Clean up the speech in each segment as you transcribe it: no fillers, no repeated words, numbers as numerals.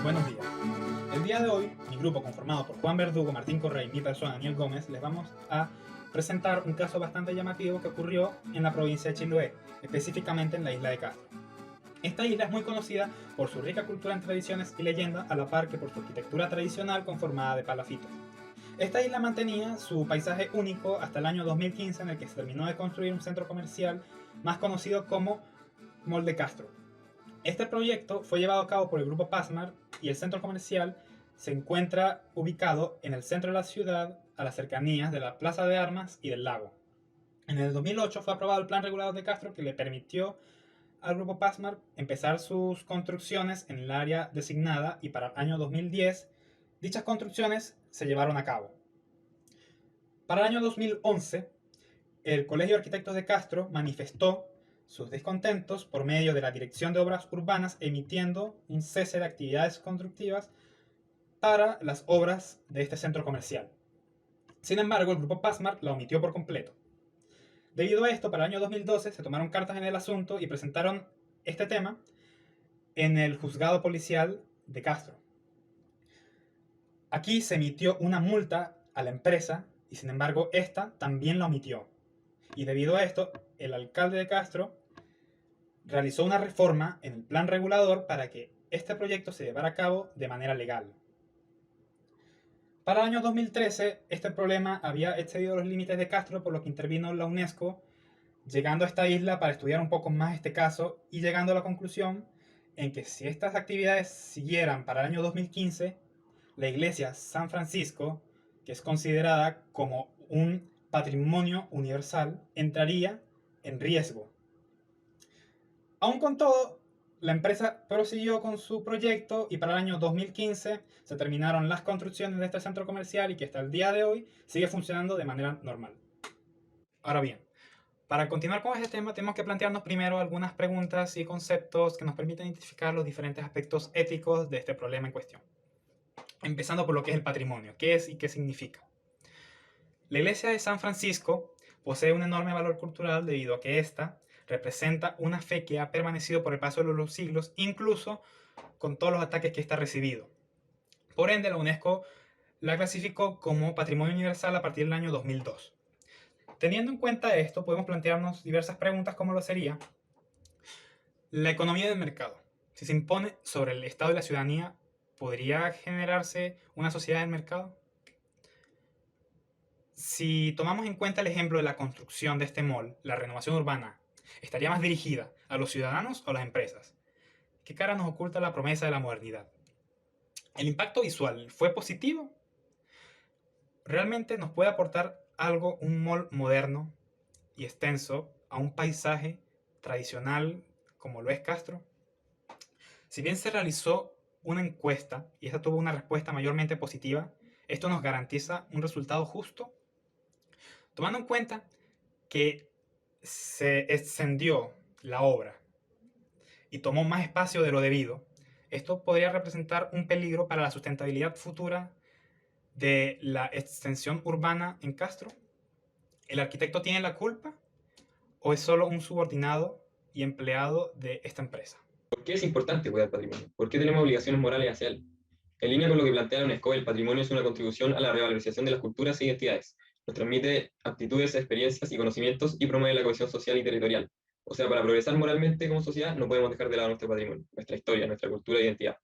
Buenos días. El día de hoy, mi grupo conformado por Juan Verdugo, Martín Correa y mi persona, Daniel Gómez, les vamos a presentar un caso bastante llamativo que ocurrió en la provincia de Chiloé, específicamente en la isla de Castro. Esta isla es muy conocida por su rica cultura en tradiciones y leyendas, a la par que por su arquitectura tradicional conformada de palafitos. Esta isla mantenía su paisaje único hasta el año 2015, en el que se terminó de construir un centro comercial más conocido como Mall de Castro. Este proyecto fue llevado a cabo por el grupo Pasmar y el centro comercial se encuentra ubicado en el centro de la ciudad, a las cercanías de la Plaza de Armas y del lago. En el 2008 fue aprobado el plan regulador de Castro, que le permitió al grupo Pasmar empezar sus construcciones en el área designada, y para el año 2010 dichas construcciones se llevaron a cabo. Para el año 2011, el Colegio de Arquitectos de Castro manifestó sus descontentos por medio de la Dirección de Obras Urbanas, emitiendo un cese de actividades constructivas para las obras de este centro comercial. Sin embargo, el grupo Pasmar la omitió por completo. Debido a esto, para el año 2012 se tomaron cartas en el asunto y presentaron este tema en el juzgado policial de Castro. Aquí se emitió una multa a la empresa y, sin embargo, esta también la omitió. Y debido a esto, el alcalde de Castro realizó una reforma en el plan regulador para que este proyecto se llevara a cabo de manera legal. Para el año 2013, este problema había excedido los límites de Castro, por lo que intervino la UNESCO, llegando a esta isla para estudiar un poco más este caso y llegando a la conclusión en que si estas actividades siguieran para el año 2015, la iglesia San Francisco, que es considerada como un patrimonio universal, entraría en riesgo. Aún con todo, la empresa prosiguió con su proyecto y para el año 2015 se terminaron las construcciones de este centro comercial, y que hasta el día de hoy sigue funcionando de manera normal. Ahora bien, para continuar con este tema tenemos que plantearnos primero algunas preguntas y conceptos que nos permiten identificar los diferentes aspectos éticos de este problema en cuestión. Empezando por lo que es el patrimonio. ¿Qué es y qué significa? La iglesia de San Francisco posee un enorme valor cultural debido a que ésta representa una fe que ha permanecido por el paso de los siglos, incluso con todos los ataques que ésta ha recibido. Por ende, la UNESCO la clasificó como Patrimonio Universal a partir del año 2002. Teniendo en cuenta esto, podemos plantearnos diversas preguntas, como lo sería la economía del mercado. Si se impone sobre el Estado y la ciudadanía, ¿podría generarse una sociedad del mercado? Si tomamos en cuenta el ejemplo de la construcción de este mall, la renovación urbana estaría más dirigida a los ciudadanos o a las empresas. ¿Qué cara nos oculta la promesa de la modernidad? ¿El impacto visual fue positivo? ¿Realmente nos puede aportar algo un mall moderno y extenso a un paisaje tradicional como lo es Castro? Si bien se realizó una encuesta y esta tuvo una respuesta mayormente positiva, ¿esto nos garantiza un resultado justo? Tomando en cuenta que se extendió la obra y tomó más espacio de lo debido, esto podría representar un peligro para la sustentabilidad futura de la extensión urbana en Castro. ¿El arquitecto tiene la culpa o es solo un subordinado y empleado de esta empresa? ¿Por qué es importante cuidar el patrimonio? ¿Por qué tenemos obligaciones morales hacia él? En línea con lo que plantea la UNESCO, el patrimonio es una contribución a la revalorización de las culturas e identidades. Nos transmite aptitudes, experiencias y conocimientos y promueve la cohesión social y territorial. O sea, para progresar moralmente como sociedad no podemos dejar de lado nuestro patrimonio, nuestra historia, nuestra cultura e identidad.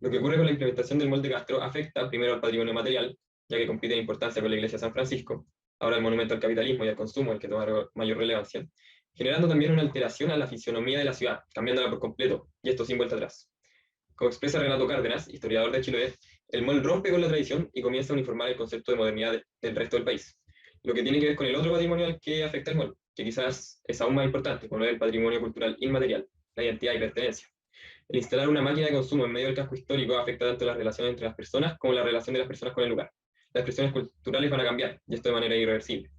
Lo que ocurre con la implementación del molde Castro afecta primero al patrimonio material, ya que compite en importancia con la iglesia de San Francisco, ahora el monumento al capitalismo y al consumo, el que toma mayor relevancia, generando también una alteración a la fisionomía de la ciudad, cambiándola por completo, y esto sin vuelta atrás. Como expresa Renato Cárdenas, historiador de Chiloé, el mall rompe con la tradición y comienza a uniformar el concepto de modernidad del resto del país, lo que tiene que ver con el otro patrimonio al que afecta el mall, que quizás es aún más importante, como es el patrimonio cultural inmaterial, la identidad y pertenencia. El instalar una máquina de consumo en medio del casco histórico afecta tanto las relaciones entre las personas como la relación de las personas con el lugar. Las expresiones culturales van a cambiar, y esto de manera irreversible.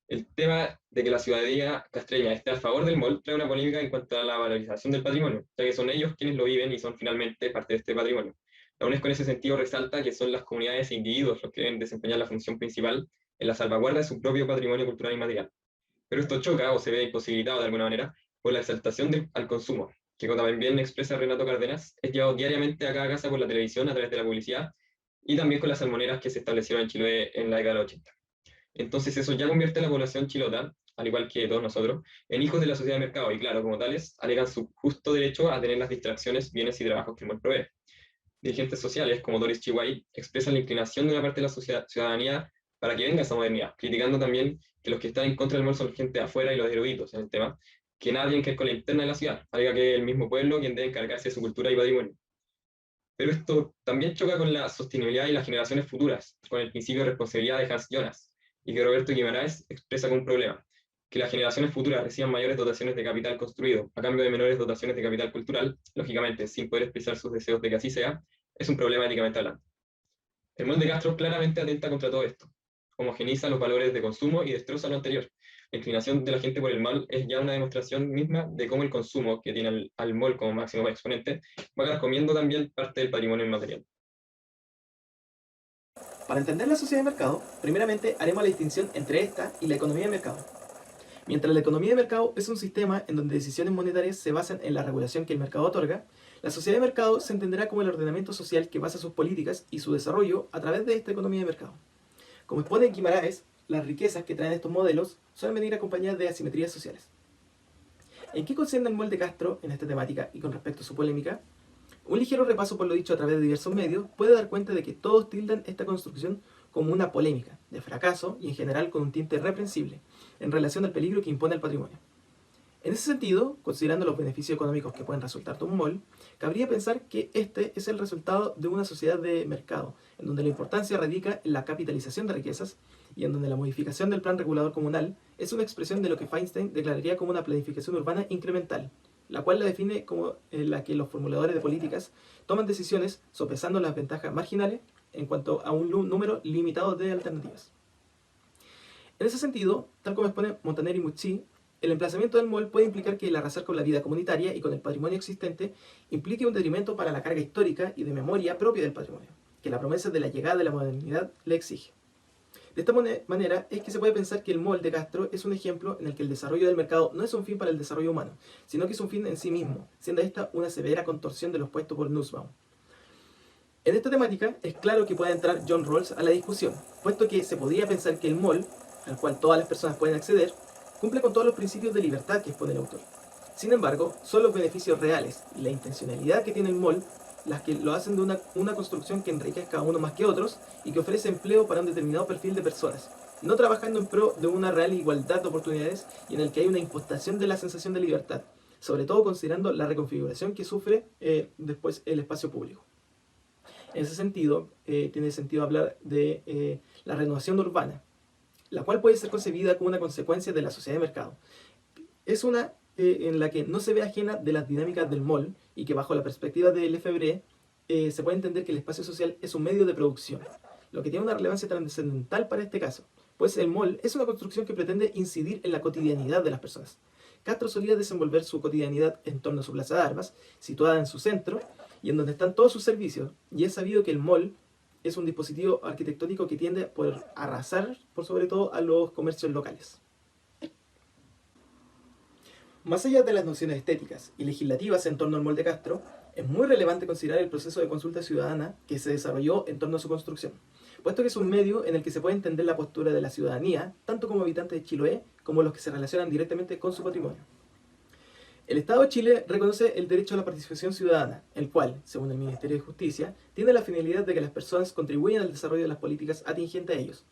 El tema de que la ciudadanía castreña esté a favor del mall trae una polémica en cuanto a la valorización del patrimonio, ya que son ellos quienes lo viven y son finalmente parte de este patrimonio. La UNESCO en ese sentido resalta que son las comunidades e individuos los que deben desempeñar la función principal en la salvaguarda de su propio patrimonio cultural y material. Pero esto choca o se ve imposibilitado de alguna manera por la exaltación al consumo, que como también expresa Renato Cárdenas, es llevado diariamente a cada casa por la televisión a través de la publicidad y también con las salmoneras que se establecieron en Chiloé en la década de los 80. Entonces eso ya convierte a la población chilota, al igual que todos nosotros, en hijos de la sociedad de mercado y claro, como tales, alegan su justo derecho a tener las distracciones, bienes y trabajos que el MOL provee. Dirigentes sociales como Doris Chihuay expresan la inclinación de una parte de la ciudadanía para que venga esa modernidad, criticando también que los que están en contra del MOL son gente de afuera y los eruditos en el tema, que nada tienen que ver con la interna de la ciudad, alega que es el mismo pueblo quien debe encargarse de su cultura y patrimonio. Pero esto también choca con la sostenibilidad y las generaciones futuras, con el principio de responsabilidad de Hans Jonas, y que Roberto Guimaraes expresa como un problema, que las generaciones futuras reciban mayores dotaciones de capital construido a cambio de menores dotaciones de capital cultural, lógicamente sin poder expresar sus deseos de que así sea, es un problema éticamente hablando. El molde Castro claramente atenta contra todo esto, homogeniza los valores de consumo y destroza lo anterior. La inclinación de la gente por el mal es ya una demostración misma de cómo el consumo, que tiene al mall como máximo exponente, va carcomiendo también parte del patrimonio inmaterial. Para entender la sociedad de mercado, primeramente haremos la distinción entre esta y la economía de mercado. Mientras la economía de mercado es un sistema en donde decisiones monetarias se basan en la regulación que el mercado otorga, la sociedad de mercado se entenderá como el ordenamiento social que basa sus políticas y su desarrollo a través de esta economía de mercado. Como expone Guimaraes, las riquezas que traen estos modelos suelen venir acompañadas de asimetrías sociales. ¿En qué consiste el molde Castro en esta temática y con respecto a su polémica? Un ligero repaso por lo dicho a través de diversos medios puede dar cuenta de que todos tildan esta construcción como una polémica, de fracaso y en general con un tinte reprensible, en relación al peligro que impone el patrimonio. En ese sentido, considerando los beneficios económicos que pueden resultar de un mall, cabría pensar que este es el resultado de una sociedad de mercado, en donde la importancia radica en la capitalización de riquezas y en donde la modificación del plan regulador comunal es una expresión de lo que Feinstein declararía como una planificación urbana incremental, la cual la define como la que los formuladores de políticas toman decisiones sopesando las ventajas marginales en cuanto a un número limitado de alternativas. En ese sentido, tal como expone Montaner y Mucci, el emplazamiento del mall puede implicar que el arrasar con la vida comunitaria y con el patrimonio existente implique un detrimento para la carga histórica y de memoria propia del patrimonio, que la promesa de la llegada de la modernidad le exige. De esta manera es que se puede pensar que el mall de Castro es un ejemplo en el que el desarrollo del mercado no es un fin para el desarrollo humano, sino que es un fin en sí mismo, siendo esta una severa contorsión de lo expuesto por Nussbaum. En esta temática es claro que puede entrar John Rawls a la discusión, puesto que se podría pensar que el mall, al cual todas las personas pueden acceder, cumple con todos los principios de libertad que expone el autor. Sin embargo, son los beneficios reales y la intencionalidad que tiene el mall las que lo hacen de una construcción que enriquezca a uno más que otros y que ofrece empleo para un determinado perfil de personas, no trabajando en pro de una real igualdad de oportunidades y en el que hay una impostación de la sensación de libertad, sobre todo considerando la reconfiguración que sufre después el espacio público. En ese sentido, tiene sentido hablar de la renovación urbana, la cual puede ser concebida como una consecuencia de la sociedad de mercado. Es una en la que no se ve ajena de las dinámicas del mall y que bajo la perspectiva del Lefebvre se puede entender que el espacio social es un medio de producción, lo que tiene una relevancia trascendental para este caso, pues el mall es una construcción que pretende incidir en la cotidianidad de las personas. Castro solía desenvolver su cotidianidad en torno a su plaza de armas, situada en su centro y en donde están todos sus servicios, y es sabido que el mall es un dispositivo arquitectónico que tiende a poder arrasar, por sobre todo, a los comercios locales. Más allá de las nociones estéticas y legislativas en torno al mall de Castro, es muy relevante considerar el proceso de consulta ciudadana que se desarrolló en torno a su construcción, puesto que es un medio en el que se puede entender la postura de la ciudadanía, tanto como habitantes de Chiloé, como los que se relacionan directamente con su patrimonio. El Estado de Chile reconoce el derecho a la participación ciudadana, el cual, según el Ministerio de Justicia, tiene la finalidad de que las personas contribuyan al desarrollo de las políticas atingentes a ellos.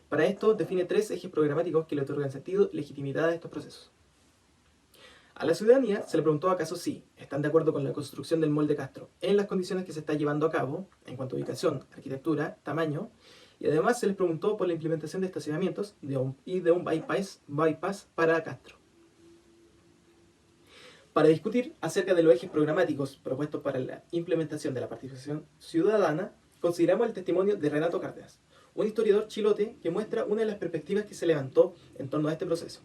Para esto, define 3 ejes programáticos que le otorgan sentido y legitimidad a estos procesos. A la ciudadanía se le preguntó acaso si están de acuerdo con la construcción del mall de Castro en las condiciones que se está llevando a cabo, en cuanto a ubicación, arquitectura, tamaño, y además se les preguntó por la implementación de estacionamientos y de un bypass para Castro. Para discutir acerca de los ejes programáticos propuestos para la implementación de la participación ciudadana, consideramos el testimonio de Renato Cárdenas, un historiador chilote que muestra una de las perspectivas que se levantó en torno a este proceso.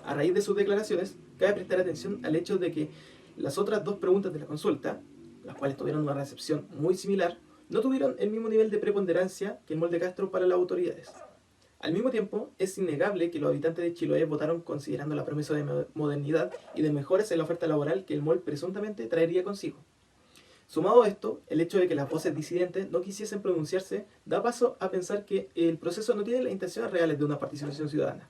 A raíz de sus declaraciones, cabe prestar atención al hecho de que las otras 2 preguntas de la consulta, las cuales tuvieron una recepción muy similar, no tuvieron el mismo nivel de preponderancia que el mall de Castro para las autoridades. Al mismo tiempo, es innegable que los habitantes de Chiloé votaron considerando la promesa de modernidad y de mejoras en la oferta laboral que el mall presuntamente traería consigo. Sumado a esto, el hecho de que las voces disidentes no quisiesen pronunciarse da paso a pensar que el proceso no tiene las intenciones reales de una participación ciudadana,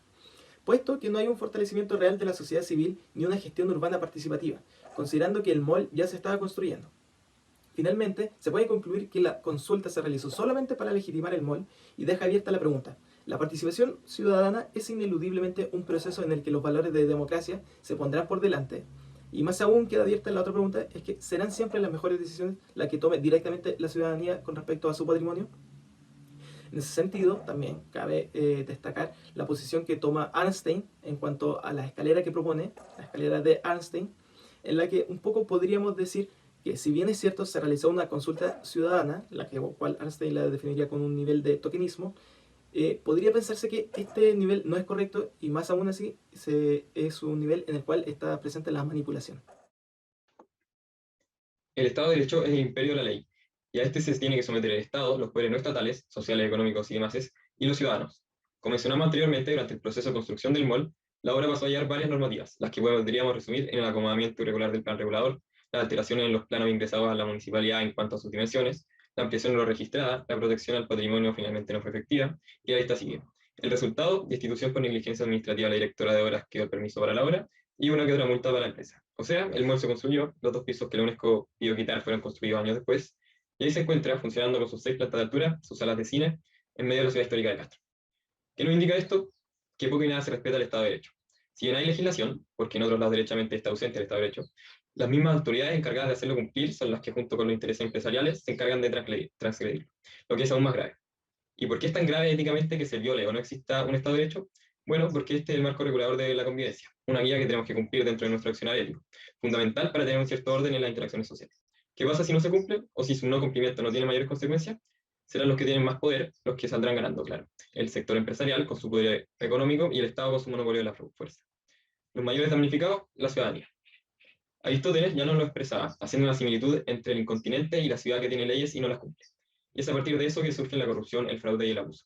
puesto que no hay un fortalecimiento real de la sociedad civil ni una gestión urbana participativa, considerando que el mall ya se estaba construyendo. Finalmente, se puede concluir que la consulta se realizó solamente para legitimar el mall y deja abierta la pregunta. La participación ciudadana es ineludiblemente un proceso en el que los valores de democracia se pondrán por delante. Y más aún queda abierta la otra pregunta, es que ¿serán siempre las mejores decisiones las que tome directamente la ciudadanía con respecto a su patrimonio? En ese sentido, también cabe destacar la posición que toma Arnstein en cuanto a la escalera que propone, la escalera de Arnstein, en la que un poco podríamos decir que si bien es cierto se realizó una consulta ciudadana, la cual Arnstein la definiría con un nivel de tokenismo, podría pensarse que este nivel no es correcto y más aún así es un nivel en el cual está presente la manipulación. El Estado de Derecho es el imperio de la ley, y a este se tiene que someter el Estado, los poderes no estatales, sociales, económicos y demás, y los ciudadanos. Como mencionamos anteriormente, durante el proceso de construcción del mall, la obra pasó a hallar varias normativas, las que podríamos resumir en el acomodamiento irregular del plan regulador, las alteraciones en los planos ingresados a la municipalidad en cuanto a sus dimensiones, la ampliación de lo registrada, la protección al patrimonio finalmente no fue efectiva, y la lista sigue. El resultado, destitución por negligencia administrativa de la directora de obras que dio el permiso para la obra, y una que otra multa para la empresa. O sea, el mall se construyó, los 2 pisos que la UNESCO pidió quitar fueron construidos años después, y ahí se encuentra funcionando con sus 6 plantas de altura, sus salas de cine, en medio de la ciudad histórica de Castro. ¿Qué nos indica esto? Que poco y nada se respeta el Estado de Derecho. Si bien hay legislación, porque en otros lados derechamente está ausente el Estado de Derecho, las mismas autoridades encargadas de hacerlo cumplir son las que junto con los intereses empresariales se encargan de transgredirlo, lo que es aún más grave. ¿Y por qué es tan grave éticamente que se viole o no exista un Estado de Derecho? Bueno, porque este es el marco regulador de la convivencia, una guía que tenemos que cumplir dentro de nuestro accionar ético, fundamental para tener un cierto orden en las interacciones sociales. ¿Qué pasa si no se cumple o si su no cumplimiento no tiene mayores consecuencias? Serán los que tienen más poder los que saldrán ganando, claro. El sector empresarial con su poder económico y el Estado con su monopolio de la fuerza. Los mayores damnificados, la ciudadanía. Aristóteles ya nos lo expresaba, haciendo una similitud entre el incontinente y la ciudad que tiene leyes y no las cumple. Y es a partir de eso que surge la corrupción, el fraude y el abuso.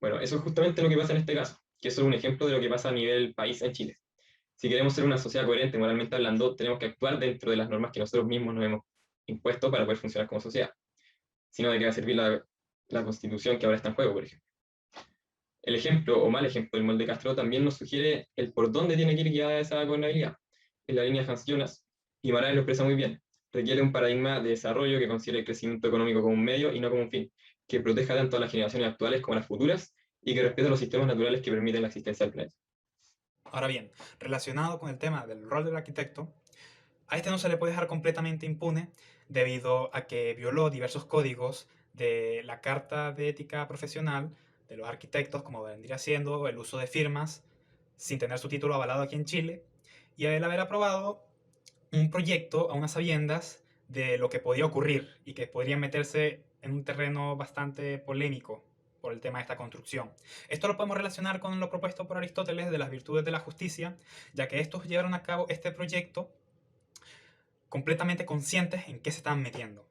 Bueno, eso es justamente lo que pasa en este caso, que es solo un ejemplo de lo que pasa a nivel país en Chile. Si queremos ser una sociedad coherente moralmente hablando, tenemos que actuar dentro de las normas que nosotros mismos nos hemos impuesto para poder funcionar como sociedad. Si no, ¿de qué va a servir la Constitución que ahora está en juego, por ejemplo? El ejemplo o mal ejemplo del molde Castro también nos sugiere el por dónde tiene que ir guiada esa gobernabilidad. En la línea Hans Jonas, y Marais lo expresa muy bien, requiere un paradigma de desarrollo que considere el crecimiento económico como un medio y no como un fin, que proteja tanto a las generaciones actuales como a las futuras y que respete los sistemas naturales que permiten la existencia del planeta. Ahora bien, relacionado con el tema del rol del arquitecto, a este no se le puede dejar completamente impune debido a que violó diversos códigos de la Carta de Ética Profesional de los arquitectos, como vendría siendo el uso de firmas sin tener su título avalado aquí en Chile, y el haber aprobado un proyecto a unas sabiendas de lo que podía ocurrir y que podría meterse en un terreno bastante polémico por el tema de esta construcción. Esto lo podemos relacionar con lo propuesto por Aristóteles de las virtudes de la justicia, ya que estos llevaron a cabo este proyecto completamente conscientes en qué se estaban metiendo.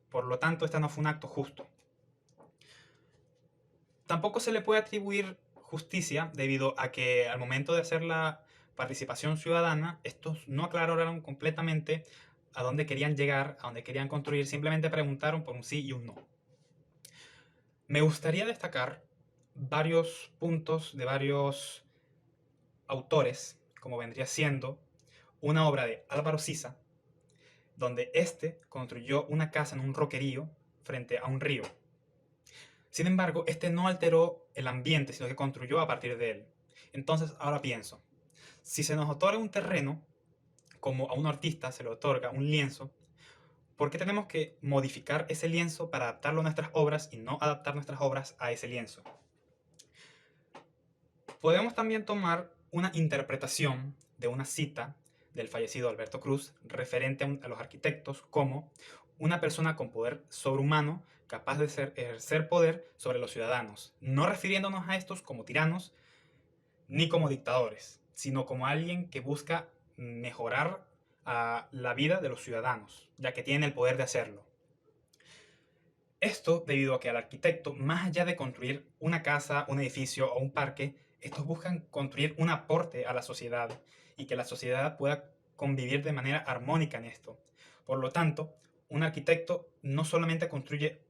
Por lo tanto, este no fue un acto justo. Tampoco se le puede atribuir justicia debido a que al momento de hacer la participación ciudadana, estos no aclararon completamente a dónde querían llegar, a dónde querían construir, simplemente preguntaron por un sí y un no. Me gustaría destacar varios puntos de varios autores, como vendría siendo una obra de Álvaro Siza, donde éste construyó una casa en un roquerío frente a un río. Sin embargo, este no alteró el ambiente, sino que construyó a partir de él. Entonces, ahora pienso, si se nos otorga un terreno, como a un artista se le otorga un lienzo, ¿por qué tenemos que modificar ese lienzo para adaptarlo a nuestras obras y no adaptar nuestras obras a ese lienzo? Podemos también tomar una interpretación de una cita del fallecido Alberto Cruz referente a los arquitectos como una persona con poder sobrehumano capaz de ejercer poder sobre los ciudadanos, no refiriéndonos a estos como tiranos ni como dictadores, sino como alguien que busca mejorar la vida de los ciudadanos, ya que tiene el poder de hacerlo. Esto debido a que al arquitecto, más allá de construir una casa, un edificio o un parque, estos buscan construir un aporte a la sociedad y que la sociedad pueda convivir de manera armónica en esto. Por lo tanto, un arquitecto no solamente construye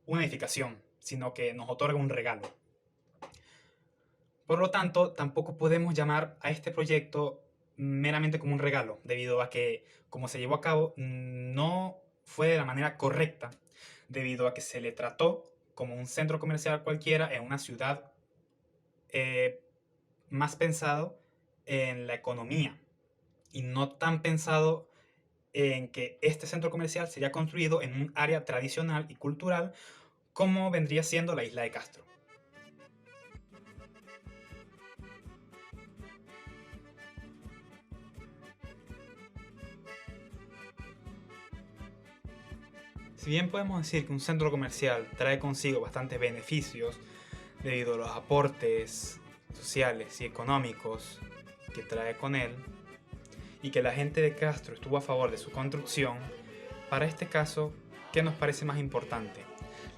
una edificación, sino que nos otorga un regalo. Por lo tanto, tampoco podemos llamar a este proyecto meramente como un regalo, debido a que, como se llevó a cabo, no fue de la manera correcta, debido a que se le trató como un centro comercial cualquiera en una ciudad más pensado en la economía y no tan pensado en que este centro comercial sería construido en un área tradicional y cultural como vendría siendo la isla de Castro. Si bien podemos decir que un centro comercial trae consigo bastantes beneficios debido a los aportes sociales y económicos que trae con él, y que la gente de Castro estuvo a favor de su construcción, para este caso, ¿qué nos parece más importante?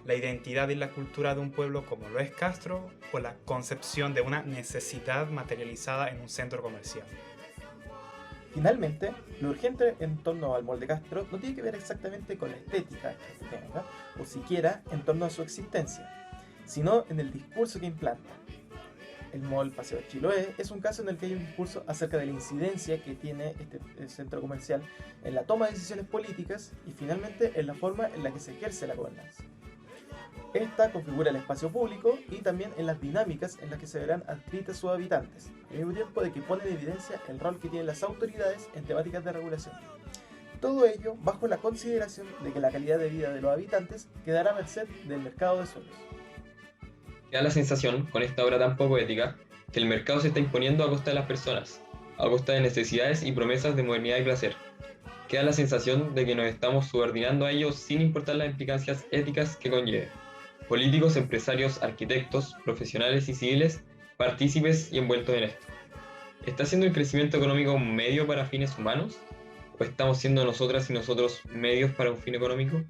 ¿La identidad y la cultura de un pueblo como lo es Castro o la concepción de una necesidad materializada en un centro comercial? Finalmente, lo urgente en torno al Mall de Castro no tiene que ver exactamente con la estética que tenga, o siquiera en torno a su existencia, sino en el discurso que implanta. El Mall Paseo de Chiloé es un caso en el que hay un discurso acerca de la incidencia que tiene este centro comercial en la toma de decisiones políticas y finalmente en la forma en la que se ejerce la gobernanza. Esta configura el espacio público y también en las dinámicas en las que se verán adscritas sus habitantes, al mismo tiempo de que pone en evidencia el rol que tienen las autoridades en temáticas de regulación. Todo ello bajo la consideración de que la calidad de vida de los habitantes quedará a merced del mercado de suelos. Queda la sensación, con esta obra tan poco ética, que el mercado se está imponiendo a costa de las personas, a costa de necesidades y promesas de modernidad y placer. Queda la sensación de que nos estamos subordinando a ellos sin importar las implicancias éticas que conlleve. Políticos, empresarios, arquitectos, profesionales y civiles, partícipes y envueltos en esto. ¿Está siendo el crecimiento económico un medio para fines humanos? ¿O estamos siendo nosotras y nosotros medios para un fin económico?